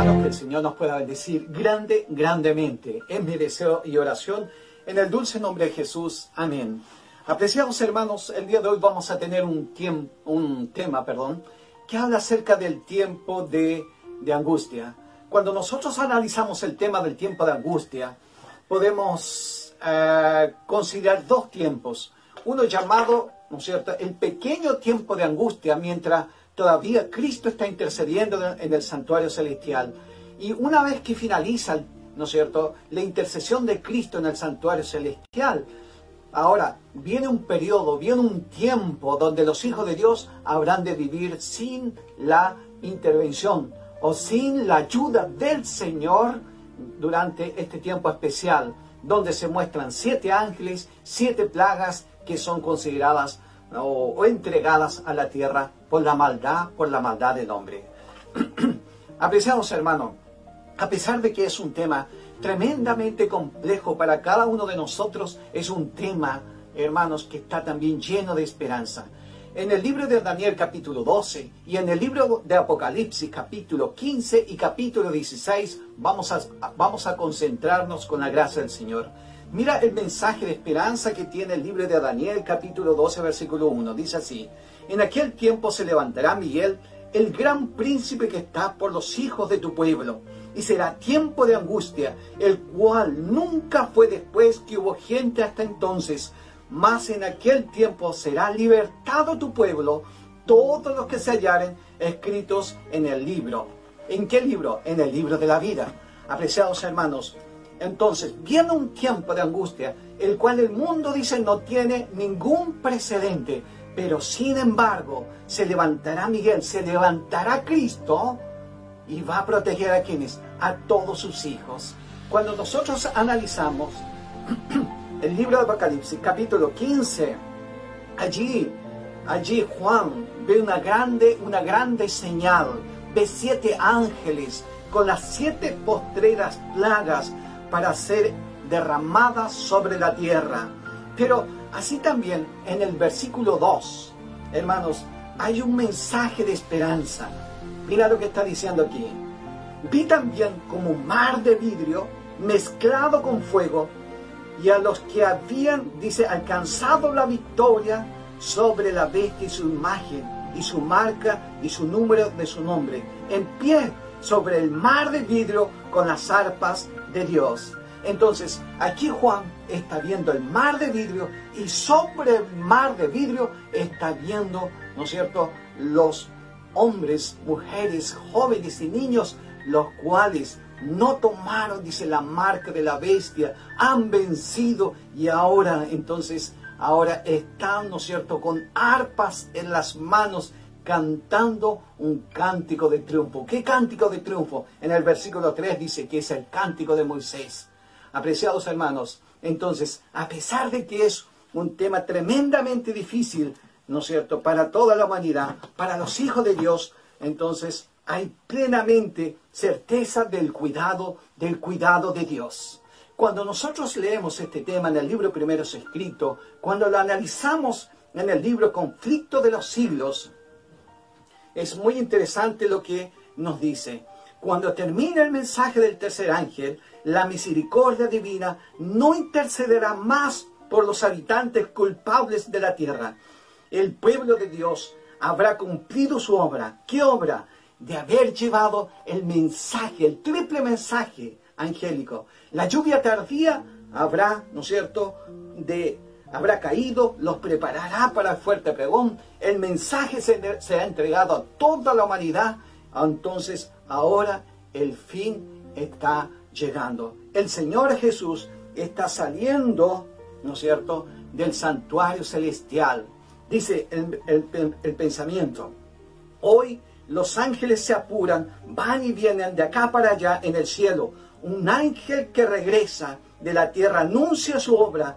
Que el Señor nos pueda bendecir grandemente. Es mi deseo y oración en el dulce nombre de Jesús. Amén. Apreciados hermanos, el día de hoy vamos a tener un tema que habla acerca del tiempo de angustia. Cuando nosotros analizamos el tema del tiempo de angustia, podemos considerar dos tiempos. Uno llamado, ¿no es cierto?, el pequeño tiempo de angustia, mientras todavía Cristo está intercediendo en el santuario celestial. Y una vez que finaliza, ¿no es cierto?, la intercesión de Cristo en el santuario celestial, ahora viene un periodo, viene un tiempo donde los hijos de Dios habrán de vivir sin la intervención o sin la ayuda del Señor durante este tiempo especial, donde se muestran 7 ángeles, 7 plagas que son consideradas o entregadas a la tierra por la maldad del hombre. Apreciados hermanos, a pesar de que es un tema tremendamente complejo para cada uno de nosotros, es un tema, hermanos, que está también lleno de esperanza. En el libro de Daniel capítulo 12 y en el libro de Apocalipsis capítulo 15 y capítulo 16 vamos a concentrarnos con la gracia del Señor. Mira el mensaje de esperanza que tiene el libro de Daniel capítulo 12 versículo 1. Dice así: en aquel tiempo se levantará Miguel, el gran príncipe que está por los hijos de tu pueblo, y será tiempo de angustia, el cual nunca fue después que hubo gente hasta entonces. Mas en aquel tiempo será libertado tu pueblo, todos los que se hallaren escritos en el libro. ¿En qué libro? En el libro de la vida. Apreciados hermanos, entonces viene un tiempo de angustia, el cual el mundo dice no tiene ningún precedente, pero sin embargo se levantará Miguel, se levantará Cristo y va a proteger a quienes, a todos sus hijos. Cuando nosotros analizamos el libro de Apocalipsis, capítulo 15, allí Juan ve una grande señal, ve 7 ángeles con las 7 postreras plagas para ser derramadas sobre la tierra. Pero así también en el versículo 2, hermanos, hay un mensaje de esperanza. Mira lo que está diciendo aquí. Vi también como un mar de vidrio mezclado con fuego, y a los que habían, dice, alcanzado la victoria sobre la bestia y su imagen, y su marca y su número de su nombre, en pie sobre el mar de vidrio con las arpas de Dios. Entonces, aquí Juan está viendo el mar de vidrio, y sobre el mar de vidrio está viendo, ¿no es cierto?, los hombres, mujeres, jóvenes y niños, los cuales no tomaron, dice, la marca de la bestia, han vencido y ahora están, ¿no es cierto?, con arpas en las manos, cantando un cántico de triunfo. ¿Qué cántico de triunfo? En el versículo 3 dice que es el cántico de Moisés. Apreciados hermanos, entonces, a pesar de que es un tema tremendamente difícil, ¿no es cierto?, para toda la humanidad, para los hijos de Dios, entonces hay plenamente certeza del cuidado de Dios. Cuando nosotros leemos este tema en el libro primero escrito, cuando lo analizamos en el libro Conflicto de los Siglos, es muy interesante lo que nos dice. Cuando termina el mensaje del tercer ángel, la misericordia divina no intercederá más por los habitantes culpables de la tierra. El pueblo de Dios habrá cumplido su obra. ¿Qué obra? De haber llevado el mensaje, el triple mensaje angélico. La lluvia tardía habrá, ¿no es cierto?, habrá caído, los preparará para el fuerte pregón. El mensaje se ha entregado a toda la humanidad. Entonces, ahora el fin está llegando. El Señor Jesús está saliendo, ¿no es cierto?, del santuario celestial. Dice el pensamiento: hoy los ángeles se apuran, van y vienen de acá para allá en el cielo. Un ángel que regresa de la tierra anuncia su obra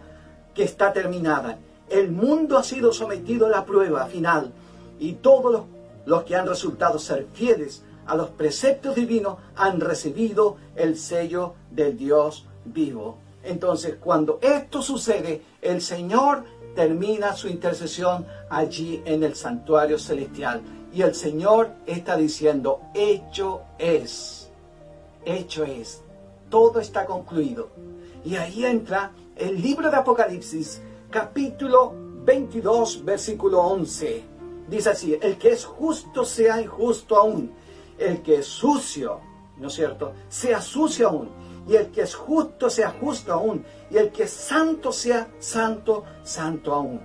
que está terminada. El mundo ha sido sometido a la prueba final, y todos los que han resultado ser fieles a los preceptos divinos han recibido el sello del Dios vivo. Entonces, cuando esto sucede, el Señor termina su intercesión allí en el santuario celestial. Y el Señor está diciendo: hecho es, todo está concluido. Y ahí entra el libro de Apocalipsis, capítulo 22, versículo 11. Dice así: el que es justo sea injusto aún, el que es sucio, ¿no es cierto?, sea sucio aún, y el que es justo sea justo aún, y el que es santo sea santo, santo aún.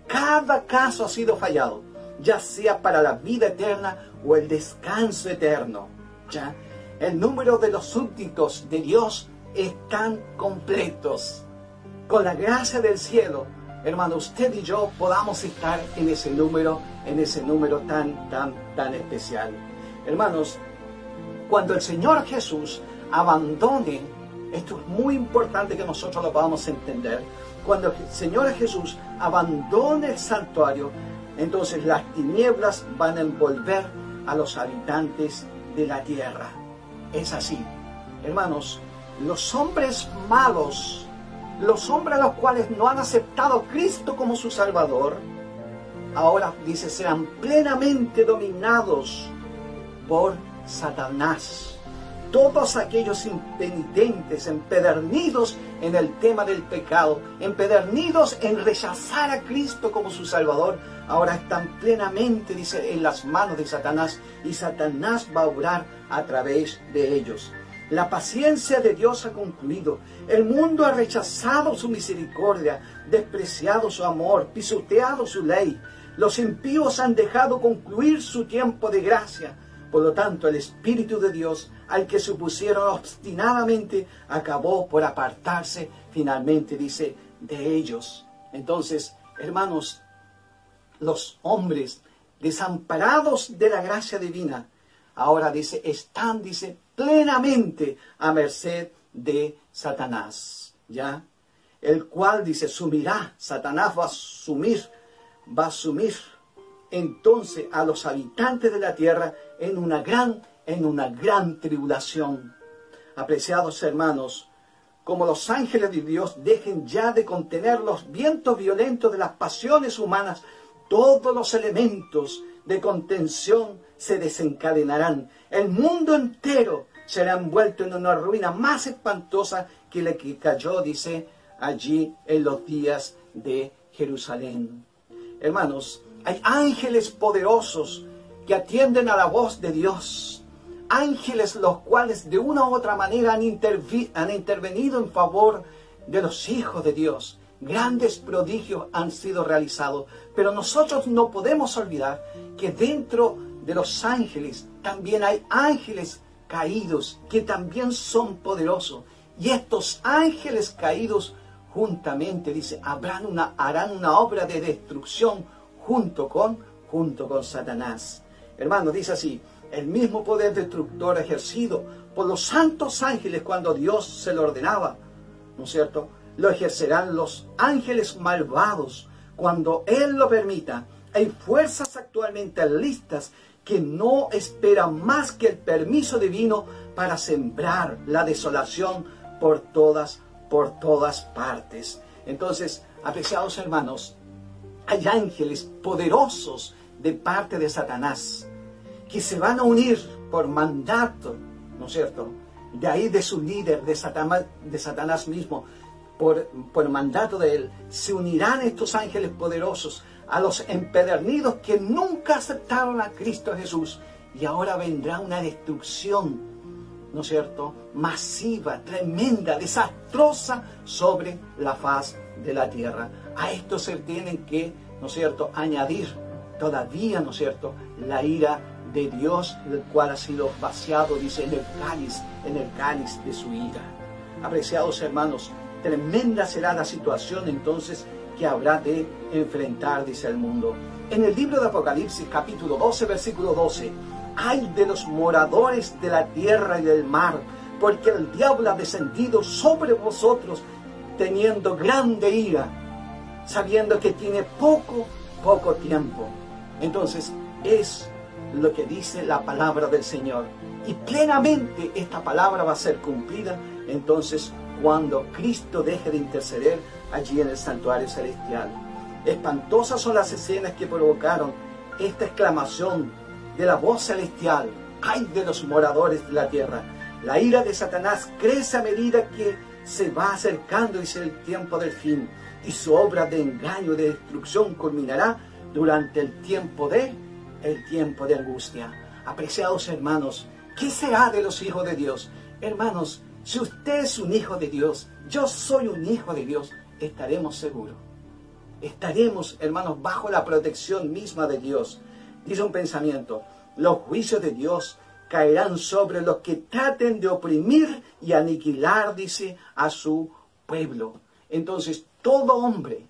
Cada caso ha sido fallado, ya sea para la vida eterna o el descanso eterno. ¿Ya? El número de los súbditos de Dios están completos. Con la gracia del cielo, hermano, usted y yo podamos estar en ese número tan especial. Hermanos, cuando el Señor Jesús abandone, esto es muy importante que nosotros lo podamos entender, cuando el Señor Jesús abandone el santuario, entonces las tinieblas van a envolver a los habitantes de la tierra. Es así. Hermanos, los hombres malos, los hombres a los cuales no han aceptado a Cristo como su Salvador, ahora dice, serán plenamente dominados por Satanás. Todos aquellos impenitentes, empedernidos en el tema del pecado, empedernidos en rechazar a Cristo como su Salvador, ahora están plenamente, dice, en las manos de Satanás, y Satanás va a obrar a través de ellos. La paciencia de Dios ha concluido. El mundo ha rechazado su misericordia, despreciado su amor, pisoteado su ley. Los impíos han dejado concluir su tiempo de gracia. Por lo tanto, el Espíritu de Dios, al que se opusieron obstinadamente, acabó por apartarse finalmente, dice, de ellos. Entonces, hermanos, los hombres desamparados de la gracia divina, ahora dice, están, dice, plenamente a merced de Satanás, ¿ya? El cual, dice, sumirá, Satanás va a sumir entonces a los habitantes de la tierra en una gran tribulación. Apreciados hermanos, como los ángeles de Dios dejen ya de contener los vientos violentos de las pasiones humanas, todos los elementos de contención se desencadenarán. El mundo entero será envuelto en una ruina más espantosa que la que cayó, dice, allí en los días de Jerusalén. Hermanos, hay ángeles poderosos que atienden a la voz de Dios. Ángeles los cuales de una u otra manera han intervenido en favor de los hijos de Dios. Grandes prodigios han sido realizados. Pero nosotros no podemos olvidar que dentro de los ángeles también hay ángeles caídos que también son poderosos. Y estos ángeles caídos juntamente, dice, harán una obra de destrucción junto con Satanás. Hermanos, dice así, el mismo poder destructor ejercido por los santos ángeles cuando Dios se lo ordenaba, ¿no es cierto?, lo ejercerán los ángeles malvados cuando Él lo permita. Hay fuerzas actualmente listas que no esperan más que el permiso divino para sembrar la desolación por todas partes. Entonces, apreciados hermanos, hay ángeles poderosos de parte de Satanás que se van a unir por mandato, ¿no es cierto?, de ahí de su líder, de Satanás mismo, por mandato de él, se unirán estos ángeles poderosos a los empedernidos que nunca aceptaron a Cristo Jesús. Y ahora vendrá una destrucción, ¿no es cierto?, masiva, tremenda, desastrosa sobre la faz de la tierra. A esto se tienen que, ¿no es cierto?, añadir todavía, ¿no es cierto?, la ira de Dios, el cual ha sido vaciado, dice, en el cáliz de su ira. Apreciados hermanos, tremenda será la situación entonces que habrá de enfrentar, dice el mundo. En el libro de Apocalipsis, capítulo 12, versículo 12, ¡ay de los moradores de la tierra y del mar! Porque el diablo ha descendido sobre vosotros, teniendo grande ira, sabiendo que tiene poco tiempo. Entonces, es lo que dice la palabra del Señor. Y plenamente esta palabra va a ser cumplida, entonces, cuando Cristo deje de interceder allí en el santuario celestial. Espantosas son las escenas que provocaron esta exclamación de la voz celestial: ¡ay de los moradores de la tierra! La ira de Satanás crece a medida que se va acercando, dice, el tiempo del fin, y su obra de engaño y de destrucción culminará durante el tiempo de angustia. Apreciados hermanos, ¿qué será de los hijos de Dios? Hermanos, si usted es un hijo de Dios, yo soy un hijo de Dios, estaremos seguros. Estaremos, hermanos, bajo la protección misma de Dios. Dice un pensamiento: los juicios de Dios caerán sobre los que traten de oprimir y aniquilar, dice, a su pueblo. Entonces, todo hombre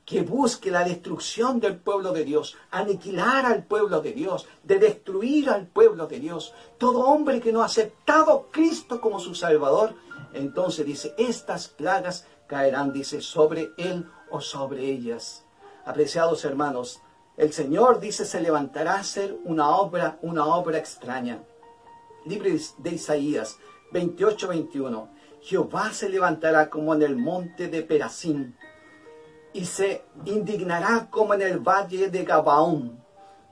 que busque la destrucción del pueblo de Dios, aniquilar al pueblo de Dios, de destruir al pueblo de Dios. Todo hombre que no ha aceptado a Cristo como su Salvador, entonces dice, estas plagas caerán, dice, sobre él o sobre ellas. Apreciados hermanos, el Señor, dice, se levantará a hacer una obra extraña. Libro de Isaías 28-21. Jehová se levantará como en el monte de Perazim, y se indignará como en el valle de Gabaón,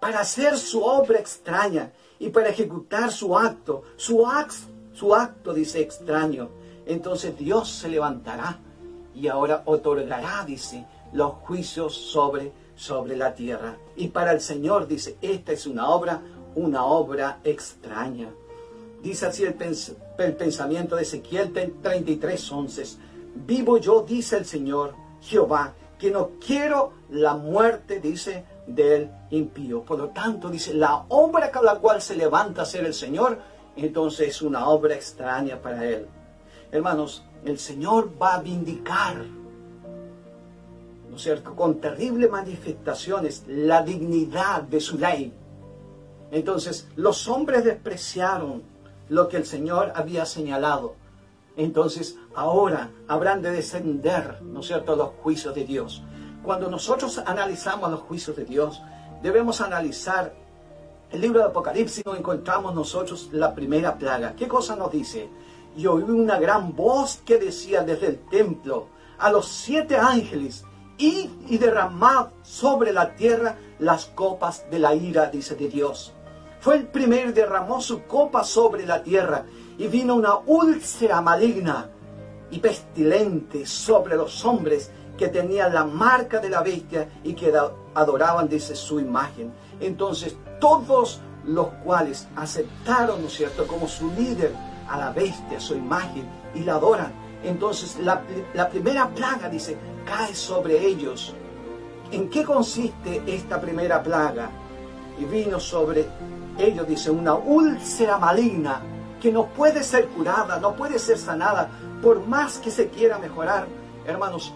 para hacer su obra extraña y para ejecutar su acto, dice, extraño. Entonces Dios se levantará y ahora otorgará, dice, los juicios sobre la tierra. Y para el Señor, dice, esta es una obra extraña. Dice así el pensamiento de Ezequiel 33:11. Vivo yo, dice el Señor Jehová, que no quiero la muerte, dice, del impío. Por lo tanto, dice, la obra con la cual se levanta a ser el Señor, entonces es una obra extraña para Él. Hermanos, el Señor va a vindicar, ¿no es cierto?, con terribles manifestaciones, la dignidad de su ley. Entonces, los hombres despreciaron lo que el Señor había señalado. Entonces, ahora habrán de descender, ¿no es cierto?, los juicios de Dios. Cuando nosotros analizamos los juicios de Dios, debemos analizar el libro de Apocalipsis. Nos encontramos nosotros la primera plaga. ¿Qué cosa nos dice? Y oí una gran voz que decía desde el templo a los 7 ángeles, id y derramad sobre la tierra las copas de la ira, dice, de Dios. Fue el primero, derramó su copa sobre la tierra, y vino una úlcera maligna y pestilente sobre los hombres que tenían la marca de la bestia y que adoraban, dice, su imagen. Entonces, todos los cuales aceptaron, ¿no es cierto?, como su líder a la bestia, su imagen, y la adoran. Entonces, la primera plaga, dice, cae sobre ellos. ¿En qué consiste esta primera plaga? Y vino sobre ellos, dice, una úlcera maligna que no puede ser curada, no puede ser sanada, por más que se quiera mejorar. Hermanos,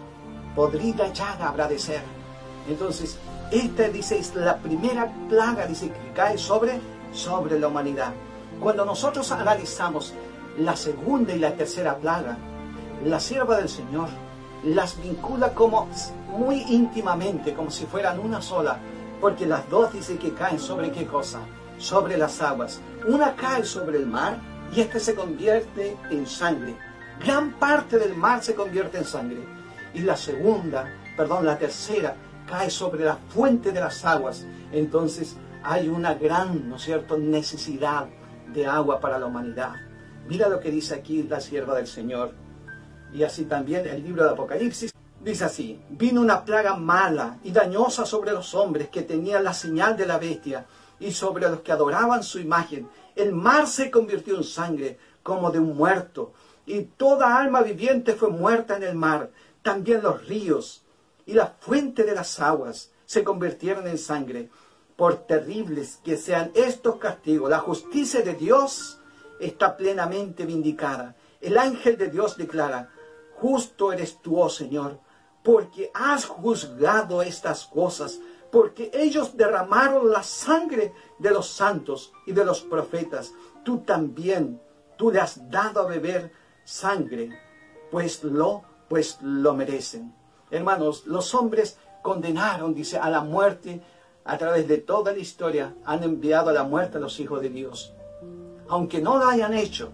podrida llaga habrá de ser. Entonces, esta, dice, es la primera plaga, dice, que cae sobre la humanidad. Cuando nosotros analizamos la segunda y la tercera plaga, la sierva del Señor las vincula como muy íntimamente, como si fueran una sola, porque las dos, dice, que caen sobre ¿qué cosa? Sobre las aguas. Una cae sobre el mar y esta se convierte en sangre. Gran parte del mar se convierte en sangre. Y la tercera cae sobre la fuente de las aguas. Entonces hay una gran, ¿no es cierto?, necesidad de agua para la humanidad. Mira lo que dice aquí la sierva del Señor. Y así también el libro de Apocalipsis dice así: vino una plaga mala y dañosa sobre los hombres que tenían la señal de la bestia y sobre los que adoraban su imagen. El mar se convirtió en sangre como de un muerto, y toda alma viviente fue muerta en el mar. También los ríos y la fuente de las aguas se convirtieron en sangre. Por terribles que sean estos castigos, la justicia de Dios está plenamente vindicada. El ángel de Dios declara: justo eres tú, oh Señor, porque has juzgado estas cosas, porque ellos derramaron la sangre de los santos y de los profetas. Tú también, tú le has dado a beber sangre, pues lo merecen. Hermanos, los hombres condenaron, dice, a la muerte. A través de toda la historia han enviado a la muerte a los hijos de Dios. Aunque no lo hayan hecho,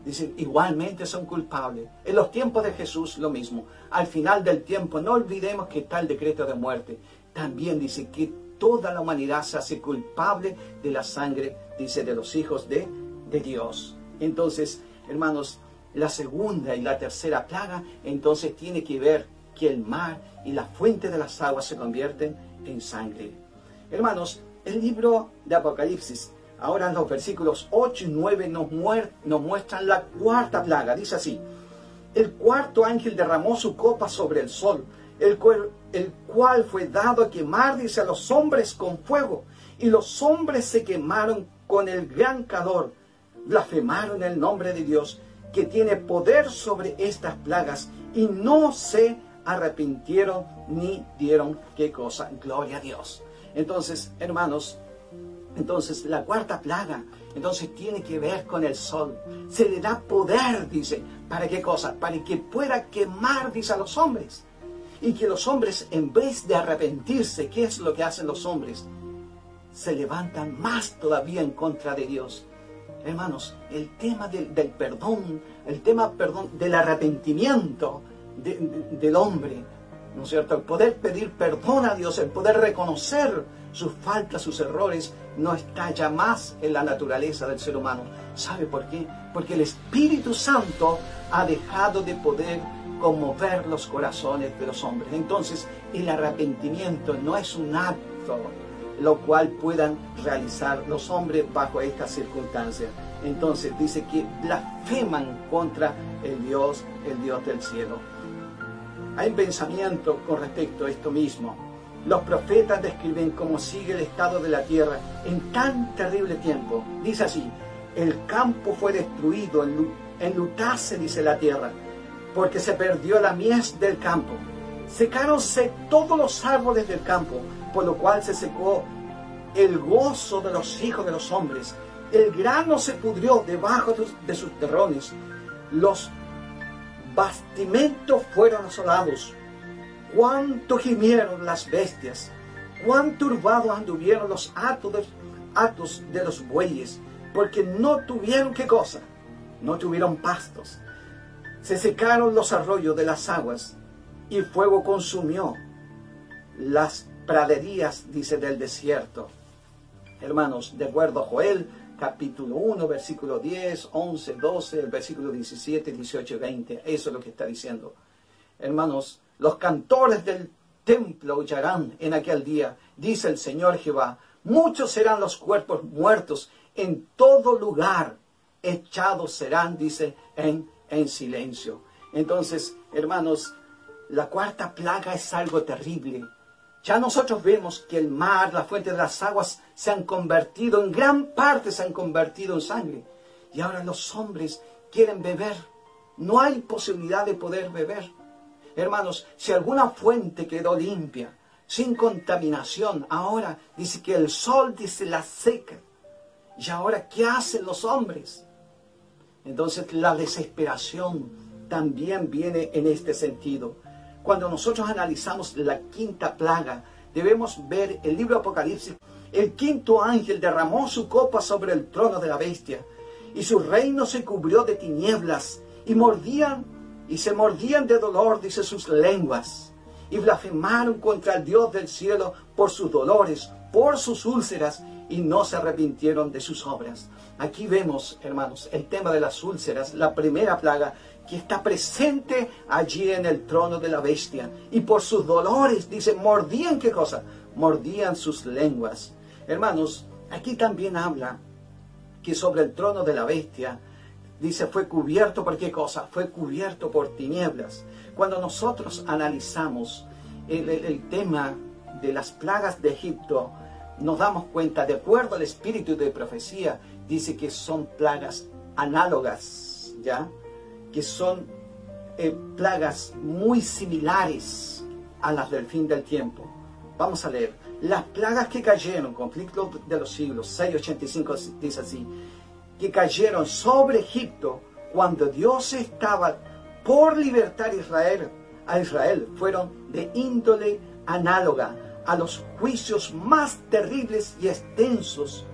dicen, igualmente son culpables. En los tiempos de Jesús lo mismo. Al final del tiempo, no olvidemos que está el decreto de muerte. También dice que toda la humanidad se hace culpable de la sangre, dice, de los hijos de Dios. Entonces, hermanos, la segunda y la tercera plaga, entonces tiene que ver que el mar y la fuente de las aguas se convierten en sangre. Hermanos, el libro de Apocalipsis, ahora en los versículos 8 y 9 nos muestran la cuarta plaga. Dice así: el cuarto ángel derramó su copa sobre el sol, el cual fue dado a quemar, dice, a los hombres con fuego, y los hombres se quemaron con el gran calor, blasfemaron el nombre de Dios, que tiene poder sobre estas plagas, y no se arrepintieron ni dieron, ¿qué cosa? Gloria a Dios. Entonces, hermanos, entonces la cuarta plaga, entonces tiene que ver con el sol. Se le da poder, dice, ¿para qué cosa? Para que pueda quemar, dice, a los hombres. Y que los hombres, en vez de arrepentirse, ¿qué es lo que hacen los hombres? Se levantan más todavía en contra de Dios. Hermanos, el tema del perdón, el tema, perdón, del arrepentimiento del hombre, ¿no es cierto? El poder pedir perdón a Dios, el poder reconocer sus faltas, sus errores, no está ya más en la naturaleza del ser humano. ¿Sabe por qué? Porque el Espíritu Santo ha dejado de poder conmover los corazones de los hombres. Entonces, el arrepentimiento no es un acto lo cual puedan realizar los hombres bajo estas circunstancias. Entonces dice que blasfeman contra el Dios del cielo. Hay un pensamiento con respecto a esto mismo. Los profetas describen cómo sigue el estado de la tierra en tan terrible tiempo. Dice así: el campo fue destruido, enlutase, dice la tierra, porque se perdió la mies del campo. Secáronse todos los árboles del campo, por lo cual se secó el gozo de los hijos de los hombres. El grano se pudrió debajo de sus terrones. Los bastimentos fueron asolados. Cuánto gimieron las bestias, cuán turbados anduvieron los atos de los bueyes, porque no tuvieron, ¿qué cosa? No tuvieron pastos. Se secaron los arroyos de las aguas, y fuego consumió las praderías, dice, del desierto. Hermanos, de acuerdo a Joel, capítulo 1, versículo 10, 11, 12, el versículo 17, 18 y 20. Eso es lo que está diciendo. Hermanos, los cantores del templo aullarán en aquel día, dice el Señor Jehová. Muchos serán los cuerpos muertos en todo lugar. Echados serán, dice, en silencio. Entonces, hermanos, la cuarta plaga es algo terrible. Ya nosotros vemos que el mar, la fuente de las aguas, se han convertido, en gran parte se han convertido en sangre. Y ahora los hombres quieren beber. No hay posibilidad de poder beber. Hermanos, si alguna fuente quedó limpia, sin contaminación, ahora dice que el sol, dice, la seca. Y ahora, ¿qué hacen los hombres? Entonces la desesperación también viene en este sentido. Cuando nosotros analizamos la quinta plaga, debemos ver el libro de Apocalipsis. El quinto ángel derramó su copa sobre el trono de la bestia, y su reino se cubrió de tinieblas, y se mordían de dolor, dice, sus lenguas, y blasfemaron contra el Dios del cielo por sus dolores, por sus úlceras, y no se arrepintieron de sus obras. Aquí vemos, hermanos, el tema de las úlceras, la primera plaga, que está presente allí en el trono de la bestia. Y por sus dolores, dice, mordían, ¿qué cosa? Mordían sus lenguas. Hermanos, aquí también habla que sobre el trono de la bestia, dice, fue cubierto por ¿qué cosa? Fue cubierto por tinieblas. Cuando nosotros analizamos el tema de las plagas de Egipto, nos damos cuenta, de acuerdo al espíritu de profecía, dice que son plagas análogas, ¿ya? Que son plagas muy similares a las del fin del tiempo. Vamos a leer. Las plagas que cayeron, conflicto de los siglos, 685 dice así, que cayeron sobre Egipto cuando Dios estaba por libertar a Israel, fueron de índole análoga a los juicios más terribles y extensos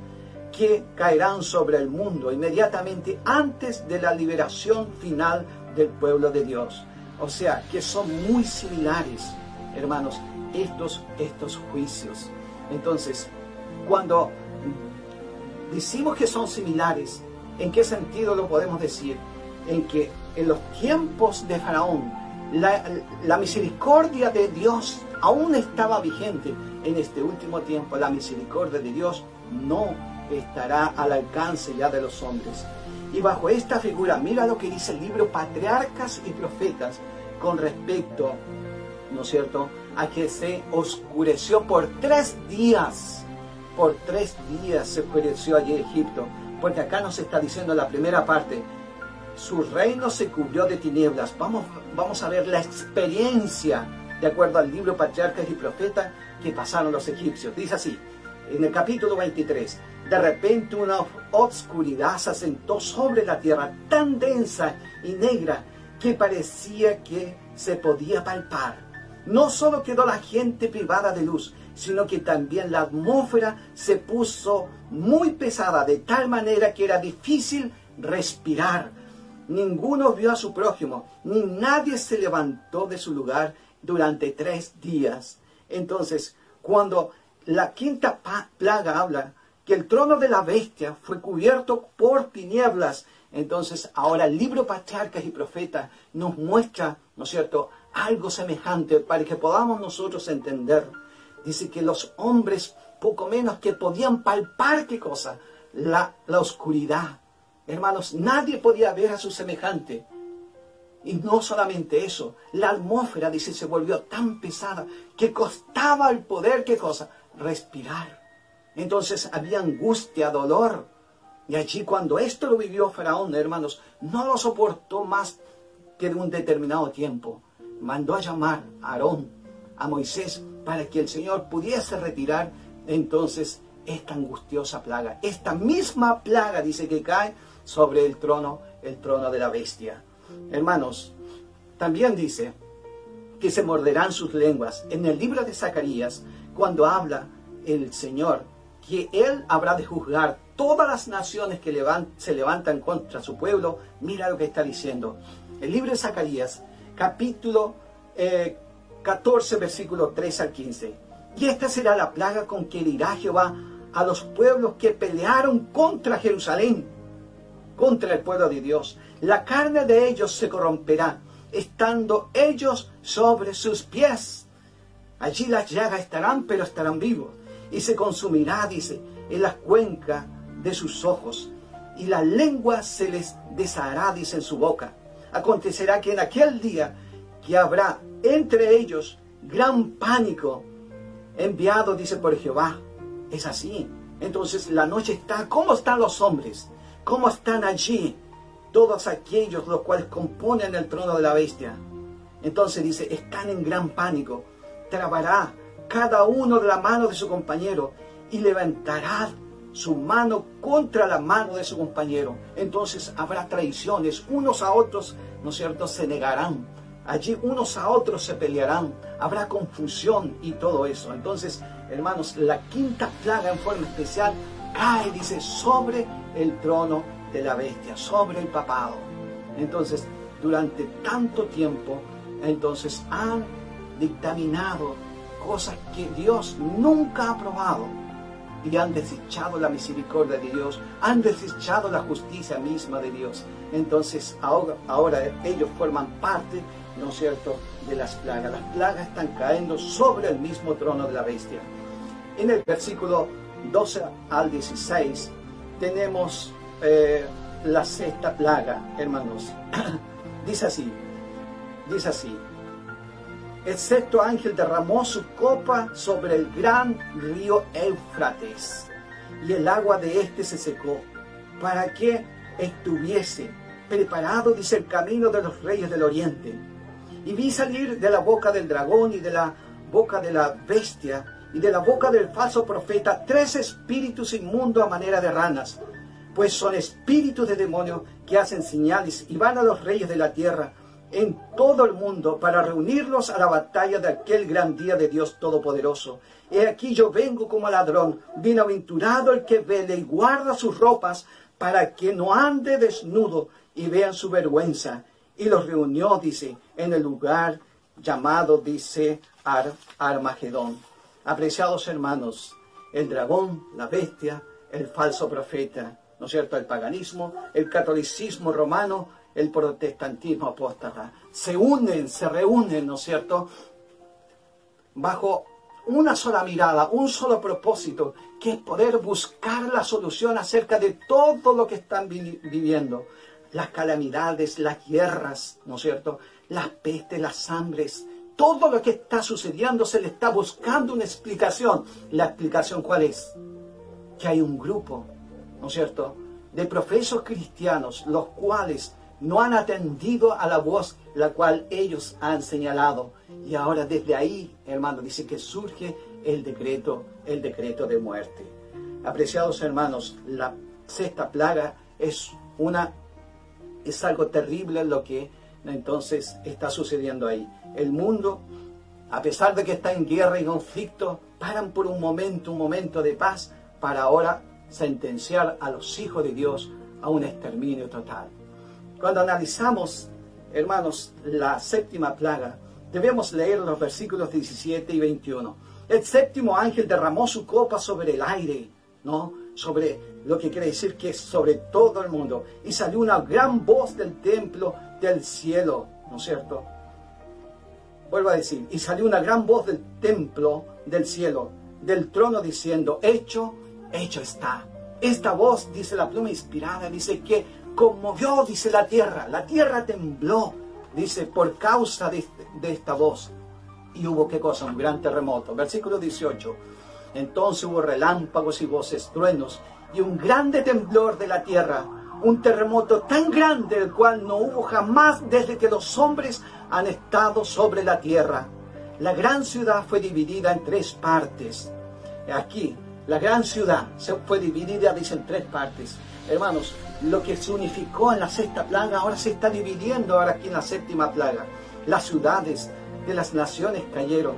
que caerán sobre el mundo inmediatamente antes de la liberación final del pueblo de Dios. O sea, que son muy similares, hermanos, estos juicios. Entonces, cuando decimos que son similares, ¿en qué sentido lo podemos decir? En que en los tiempos de Faraón, la misericordia de Dios aún estaba vigente. En este último tiempo, la misericordia de Dios no estará al alcance ya de los hombres. Y bajo esta figura, mira lo que dice el libro Patriarcas y Profetas con respecto, ¿no es cierto?, a que se oscureció por 3 días. Por 3 días se oscureció allí Egipto. Porque acá nos está diciendo la primera parte, su reino se cubrió de tinieblas. Vamos a ver la experiencia, de acuerdo al libro Patriarcas y Profetas, que pasaron los egipcios. Dice así, en el capítulo 23, de repente una obscuridad se asentó sobre la tierra, tan densa y negra que parecía que se podía palpar. No solo quedó la gente privada de luz, sino que también la atmósfera se puso muy pesada, de tal manera que era difícil respirar. Ninguno vio a su prójimo, ni nadie se levantó de su lugar durante 3 días. Entonces, cuando la quinta plaga habla que el trono de la bestia fue cubierto por tinieblas, entonces ahora el libro Patriarcas y Profetas nos muestra, ¿no es cierto?, algo semejante para que podamos nosotros entender. Dice que los hombres, poco menos que podían palpar, ¿qué cosa? La oscuridad. Hermanos, nadie podía ver a su semejante. Y no solamente eso, la atmósfera, dice, se volvió tan pesada que costaba el poder, ¿qué cosa? Respirar. Entonces había angustia, dolor. Y allí cuando esto lo vivió Faraón, hermanos, no lo soportó más que de un determinado tiempo. Mandó a llamar a Aarón, a Moisés, para que el Señor pudiese retirar entonces esta angustiosa plaga. Esta misma plaga, dice, que cae sobre el trono de la bestia. Hermanos, también dice que se morderán sus lenguas. En el libro de Zacarías, cuando habla el Señor, que Él habrá de juzgar todas las naciones que se levantan contra su pueblo, mira lo que está diciendo. El libro de Zacarías, capítulo 14, versículo 3 al 15. Y esta será la plaga con que herirá Jehová a los pueblos que pelearon contra Jerusalén, contra el pueblo de Dios. La carne de ellos se corromperá, estando ellos sobre sus pies. Allí las llagas estarán, pero estarán vivos. Y se consumirá, dice, en las cuencas de sus ojos. Y la lengua se les deshará, dice, en su boca. Acontecerá que en aquel día que habrá entre ellos gran pánico, enviado, dice, por Jehová. Es así. Entonces la noche está. ¿Cómo están los hombres? ¿Cómo están allí todos aquellos los cuales componen el trono de la bestia? Entonces dice, están en gran pánico. Trabará cada uno de la mano de su compañero y levantará su mano contra la mano de su compañero. Entonces habrá traiciones, unos a otros, ¿no es cierto?, se negarán. Allí unos a otros se pelearán, habrá confusión y todo eso. Entonces, hermanos, la quinta plaga en forma especial cae, dice, sobre el trono de la bestia, sobre el papado. Entonces, durante tanto tiempo, entonces han dictaminado cosas que Dios nunca ha aprobado y han desechado la misericordia de Dios, han desechado la justicia misma de Dios. Entonces, ahora ellos forman parte, ¿no es cierto?, de las plagas. Las plagas están cayendo sobre el mismo trono de la bestia. En el versículo 12 al 16 tenemos la sexta plaga, hermanos. Dice así, el sexto ángel derramó su copa sobre el gran río Éufrates, y el agua de éste se secó, para que estuviese preparado, dice, el camino de los reyes del oriente. Y vi salir de la boca del dragón y de la boca de la bestia y de la boca del falso profeta 3 espíritus inmundos a manera de ranas, pues son espíritus de demonios que hacen señales y van a los reyes de la tierra en todo el mundo para reunirlos a la batalla de aquel gran día de Dios Todopoderoso. He aquí yo vengo como ladrón, bienaventurado el que vele y guarda sus ropas para que no ande desnudo y vean su vergüenza. Y los reunió, dice, en el lugar llamado, dice, Armagedón. Apreciados hermanos, el dragón, la bestia, el falso profeta, ¿no es cierto?, el paganismo, el catolicismo romano, el protestantismo apóstata, se reúnen, ¿no es cierto?, bajo una sola mirada, un solo propósito, que es poder buscar la solución acerca de todo lo que están viviendo. Las calamidades, las guerras, ¿no es cierto?, las pestes, las hambres, todo lo que está sucediendo se le está buscando una explicación. ¿La explicación cuál es? Que hay un grupo, ¿no es cierto?, de profesos cristianos, los cuales no han atendido a la voz la cual ellos han señalado. Y ahora desde ahí, hermanos, dice que surge el decreto de muerte. Apreciados hermanos, la sexta plaga es algo terrible lo que entonces está sucediendo ahí. El mundo, a pesar de que está en guerra y conflicto, paran por un momento de paz para ahora sentenciar a los hijos de Dios a un exterminio total. Cuando analizamos, hermanos, la séptima plaga, debemos leer los versículos 17 y 21. El séptimo ángel derramó su copa sobre el aire, ¿no? Sobre lo que quiere decir que es sobre todo el mundo. Y salió una gran voz del templo del cielo, ¿no es cierto? Vuelvo a decir, y salió una gran voz del templo del cielo, del trono, diciendo, hecho está. Esta voz, dice la pluma inspirada, dice que conmovió, dice la tierra tembló, dice, por causa de esta voz. Y hubo, ¿qué cosa? Un gran terremoto. Versículo 18. Entonces hubo relámpagos y voces, truenos, y un grande temblor de la tierra, un terremoto tan grande, el cual no hubo jamás desde que los hombres han estado sobre la tierra. La gran ciudad fue dividida en 3 partes. Aquí, la gran ciudad se fue dividida, dice, en 3 partes. Hermanos, lo que se unificó en la sexta plaga, ahora se está dividiendo ahora aquí en la séptima plaga. Las ciudades de las naciones cayeron,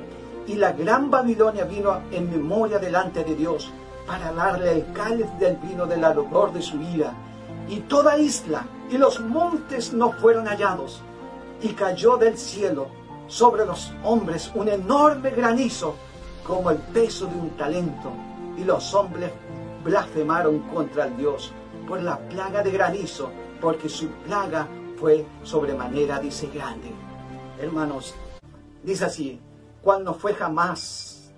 y la gran Babilonia vino en memoria delante de Dios, para darle el cáliz del vino del ardor de su ira. Y toda isla y los montes no fueron hallados, y cayó del cielo sobre los hombres un enorme granizo, como el peso de un talento, y los hombres blasfemaron contra el Dios por la plaga de granizo, porque su plaga fue sobremanera, dice, grande. Hermanos, dice así, cual no fue jamás,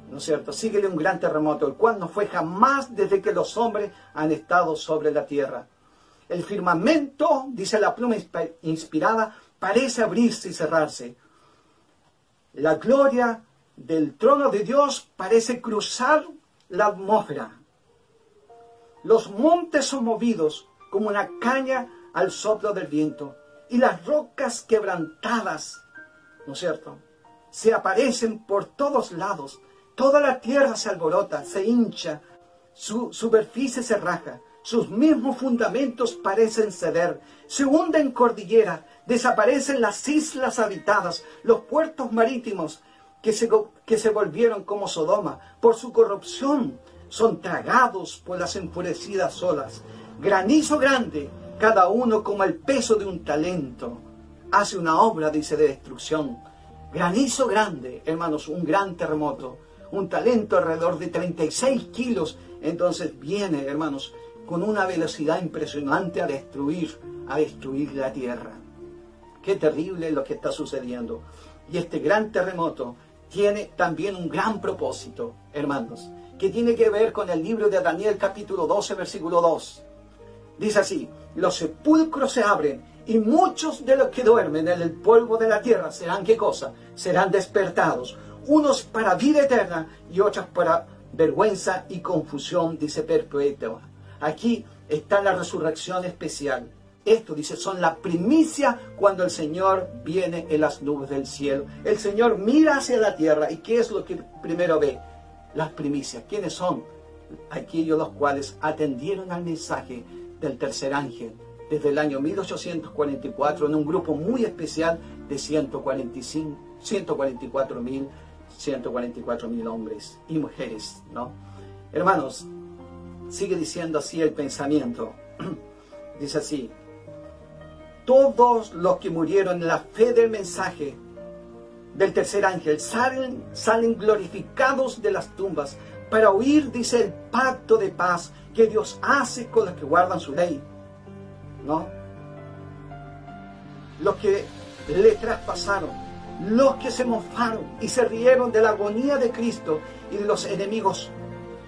¿no es cierto? Síguele un gran terremoto, el cual no fue jamás desde que los hombres han estado sobre la tierra. El firmamento, dice la pluma inspirada, parece abrirse y cerrarse. La gloria del trono de Dios parece cruzar la atmósfera. Los montes son movidos como una caña al soplo del viento, y las rocas quebrantadas, ¿no es cierto?, se aparecen por todos lados. Toda la tierra se alborota, se hincha, su superficie se raja, sus mismos fundamentos parecen ceder, se hunden cordilleras, desaparecen las islas habitadas, los puertos marítimos que se volvieron como Sodoma por su corrupción, son tragados por las enfurecidas olas. Granizo grande, cada uno como el peso de un talento, hace una obra, dice, de destrucción. Granizo grande, hermanos, un gran terremoto, un talento alrededor de 36 kilos, entonces viene, hermanos, con una velocidad impresionante a destruir la tierra. Qué terrible lo que está sucediendo. Y este gran terremoto tiene también un gran propósito, hermanos, que tiene que ver con el libro de Daniel capítulo 12, versículo 2. Dice así, los sepulcros se abren, y muchos de los que duermen en el polvo de la tierra serán, ¿qué cosa? Serán despertados, unos para vida eterna y otros para vergüenza y confusión, dice, perpetua. Aquí está la resurrección especial. Esto, dice, son la primicia cuando el Señor viene en las nubes del cielo. El Señor mira hacia la tierra, ¿y qué es lo que primero ve? Las primicias. ¿Quiénes son? Aquellos los cuales atendieron al mensaje del tercer ángel desde el año 1844 en un grupo muy especial de 144.000 hombres y mujeres, ¿no? Hermanos, sigue diciendo así el pensamiento. Dice así, todos los que murieron en la fe del mensaje del tercer ángel salen glorificados de las tumbas para oír, dice, el pacto de paz que Dios hace con los que guardan su ley, ¿no? Los que le traspasaron, los que se mofaron y se rieron de la agonía de Cristo y de los enemigos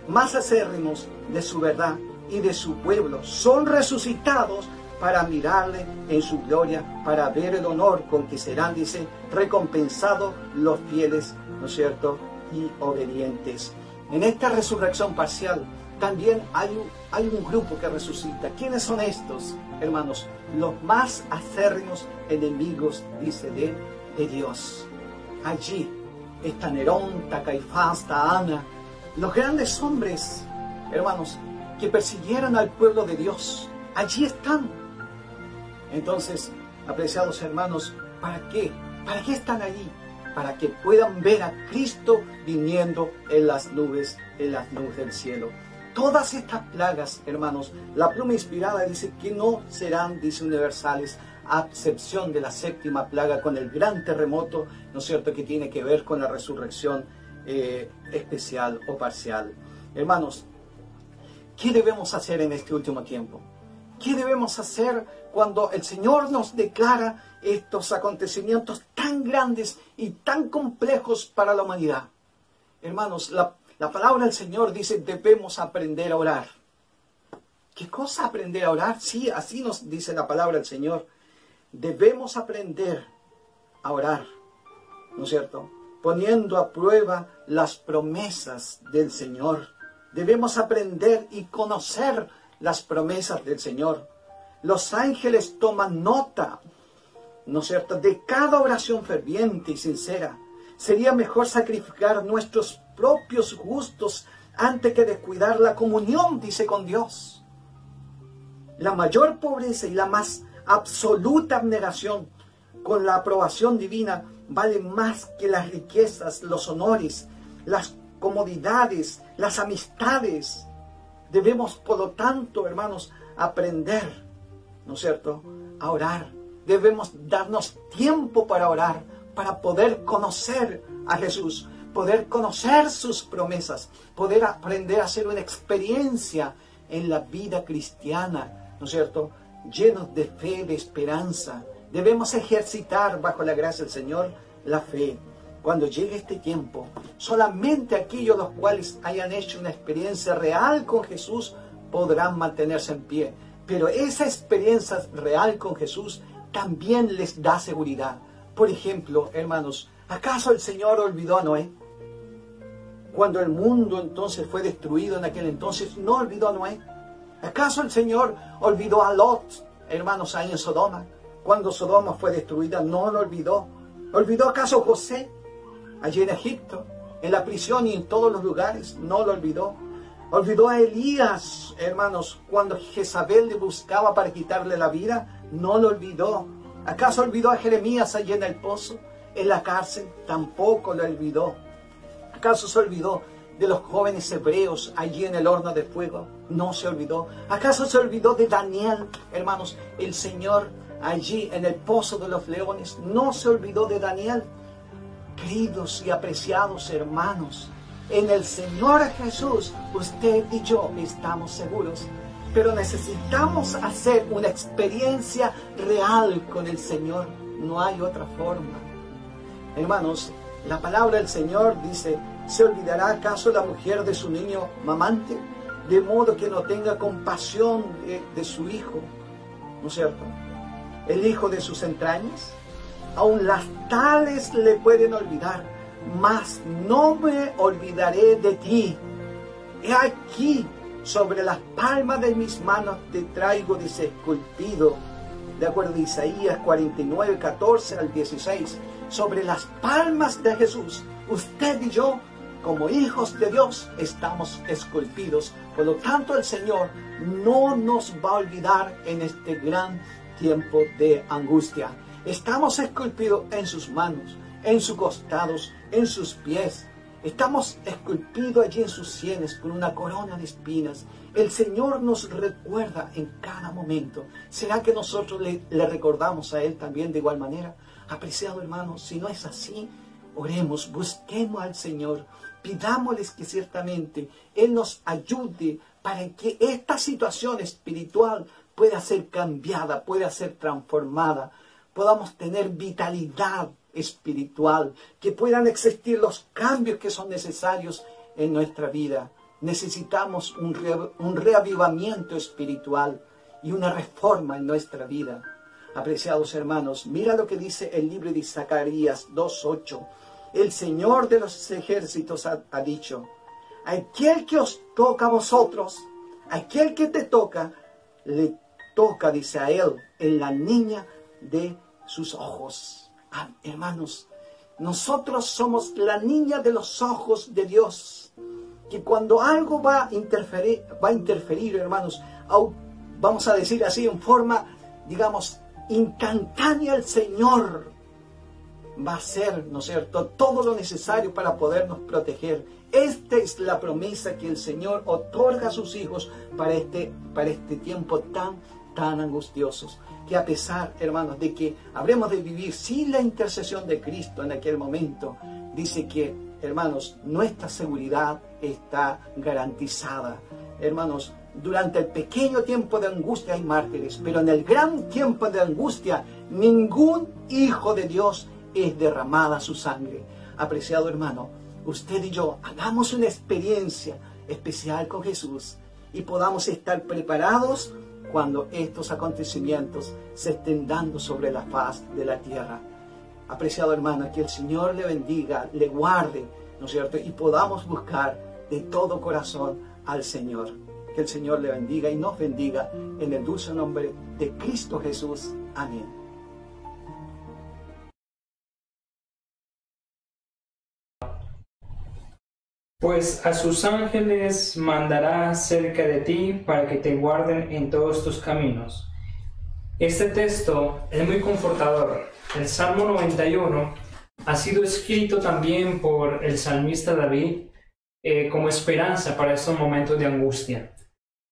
más acérrimos de su verdad y de su pueblo, son resucitados para mirarle en su gloria, para ver el honor con que serán, dice, recompensados los fieles, ¿no es cierto?, y obedientes. En esta resurrección parcial también hay un grupo que resucita. ¿Quiénes son estos, hermanos? Los más acérrimos enemigos, dice, de Dios. Allí está Nerón, está Caifás, está Ana, los grandes hombres, hermanos, que persiguieron al pueblo de Dios. Allí están. Entonces, apreciados hermanos, ¿para qué? ¿Para qué están allí? Para que puedan ver a Cristo viniendo en las nubes del cielo. Todas estas plagas, hermanos, la pluma inspirada dice que no serán, dice, universales, a excepción de la séptima plaga con el gran terremoto, ¿no es cierto?, que tiene que ver con la resurrección especial o parcial. Hermanos, ¿qué debemos hacer en este último tiempo? ¿Qué debemos hacer cuando el Señor nos declara estos acontecimientos tan grandes y tan complejos para la humanidad? Hermanos, la palabra del Señor dice, debemos aprender a orar. ¿Qué cosa aprender a orar? Sí, así nos dice la palabra del Señor. Debemos aprender a orar, ¿no es cierto?, poniendo a prueba las promesas del Señor. Debemos aprender y conocer las promesas del Señor. Los ángeles toman nota, ¿no es cierto?, de cada oración ferviente y sincera. Sería mejor sacrificar nuestros propios gustos antes que descuidar la comunión, dice, con Dios. La mayor pobreza y la más absoluta abnegación con la aprobación divina vale más que las riquezas, los honores, las comodidades, las amistades. Debemos, por lo tanto, hermanos, aprender, ¿no es cierto?, a orar. Debemos darnos tiempo para orar, para poder conocer a Jesús, poder conocer sus promesas, poder aprender a hacer una experiencia en la vida cristiana, ¿no es cierto?, llenos de fe, de esperanza. Debemos ejercitar bajo la gracia del Señor la fe. Cuando llegue este tiempo, solamente aquellos los cuales hayan hecho una experiencia real con Jesús podrán mantenerse en pie. Pero esa experiencia real con Jesús también les da seguridad. Por ejemplo, hermanos, ¿acaso el Señor olvidó a Noé? Cuando el mundo entonces fue destruido en aquel entonces, ¿no olvidó a Noé? ¿Acaso el Señor olvidó a Lot, hermanos, ahí en Sodoma? Cuando Sodoma fue destruida, ¿no lo olvidó? ¿Olvidó acaso José, allí en Egipto, en la prisión y en todos los lugares? ¿No lo olvidó? ¿Olvidó a Elías, hermanos, cuando Jezabel le buscaba para quitarle la vida? ¿No lo olvidó? ¿Acaso olvidó a Jeremías allí en el pozo, en la cárcel? Tampoco lo olvidó. ¿Acaso se olvidó de los jóvenes hebreos allí en el horno de fuego? No se olvidó. ¿Acaso se olvidó de Daniel, hermanos, el Señor allí en el pozo de los leones? No se olvidó de Daniel. Queridos y apreciados hermanos, en el Señor Jesús, usted y yo estamos seguros. Pero necesitamos hacer una experiencia real con el Señor. No hay otra forma. Hermanos, la palabra del Señor dice, ¿se olvidará acaso la mujer de su niño mamante? De modo que no tenga compasión de su hijo, ¿no es cierto?, el hijo de sus entrañas. Aún las tales le pueden olvidar, mas no me olvidaré de ti. He aquí, sobre las palmas de mis manos te traigo, dice, esculpido, de acuerdo a Isaías 49, 14 al 16, sobre las palmas de Jesús, usted y yo, como hijos de Dios, estamos esculpidos. Por lo tanto, el Señor no nos va a olvidar en este gran tiempo de angustia. Estamos esculpidos en sus manos, en sus costados, en sus pies. Estamos esculpidos allí en sus sienes con una corona de espinas. El Señor nos recuerda en cada momento. ¿Será que nosotros le recordamos a Él también de igual manera? Apreciado hermano, si no es así, oremos, busquemos al Señor, pidámosles que ciertamente Él nos ayude para que esta situación espiritual pueda ser cambiada, pueda ser transformada, podamos tener vitalidad espiritual, que puedan existir los cambios que son necesarios en nuestra vida. Necesitamos un reavivamiento espiritual y una reforma en nuestra vida. Apreciados hermanos, mira lo que dice el libro de Zacarías 2:8. El Señor de los ejércitos ha dicho, Aquel que os toca a vosotros, aquel que te toca, le toca, dice a él, en la niña de sus ojos. Ah, hermanos, nosotros somos la niña de los ojos de Dios. Que cuando algo va a interferir, hermanos, vamos a decir así, en forma, digamos, instantánea, el Señor va a hacer, ¿no es cierto?, todo lo necesario para podernos proteger. Esta es la promesa que el Señor otorga a sus hijos para este tiempo tan angustiosos. Que a pesar, hermanos, de que habremos de vivir sin la intercesión de Cristo en aquel momento, dice que, hermanos, nuestra seguridad está garantizada. Hermanos, durante el pequeño tiempo de angustia hay mártires, pero en el gran tiempo de angustia, ningún hijo de Dios es derramada su sangre. Apreciado hermano, usted y yo hagamos una experiencia especial con Jesús y podamos estar preparados cuando estos acontecimientos se estén dando sobre la faz de la tierra. Apreciado hermano, que el Señor le bendiga, le guarde, ¿no es cierto? Y podamos buscar de todo corazón al Señor. Que el Señor le bendiga y nos bendiga en el dulce nombre de Cristo Jesús. Amén. Pues a sus ángeles mandará cerca de ti para que te guarden en todos tus caminos. Este texto es muy confortador. El Salmo 91 ha sido escrito también por el salmista David como esperanza para estos momentos de angustia.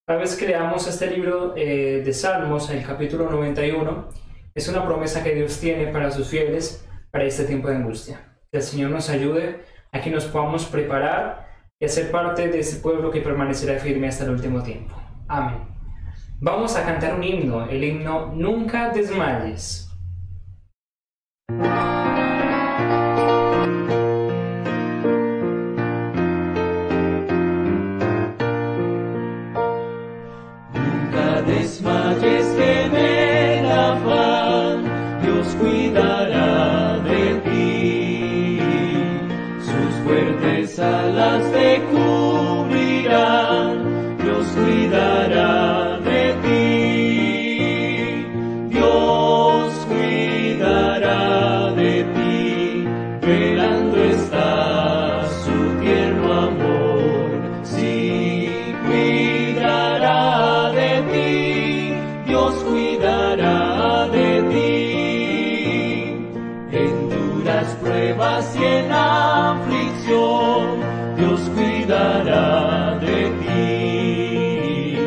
Cada vez que leamos este libro de Salmos, el capítulo 91, es una promesa que Dios tiene para sus fieles para este tiempo de angustia. Que el Señor nos ayude a que nos podamos preparar y hacer parte de ese pueblo que permanecerá firme hasta el último tiempo. Amén. Vamos a cantar un himno, el himno Nunca desmayes. Nunca desmayes que en el afán Dios cuidará de ti. Sus fuertes alas te cubrirán, Dios cuidará de ti. Dios cuidará de ti, velando está su tierno amor. Sí, cuidará de ti, Dios cuidará de ti. En duras pruebas y en aflicción, Dios cuidará de ti.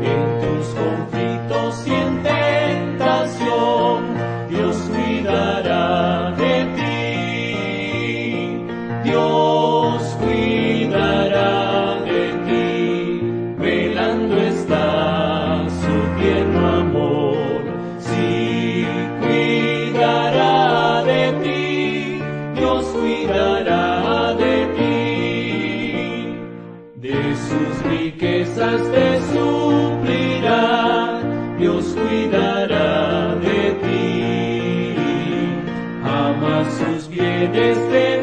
En tus conflictos y en tentación, Dios cuidará de ti. Dios cuidará de ti, velando está su tierno amor. Sí, cuidará de ti, Dios cuidará de ti. De sus riquezas te suplirá, Dios cuidará de ti. Ama sus bienes te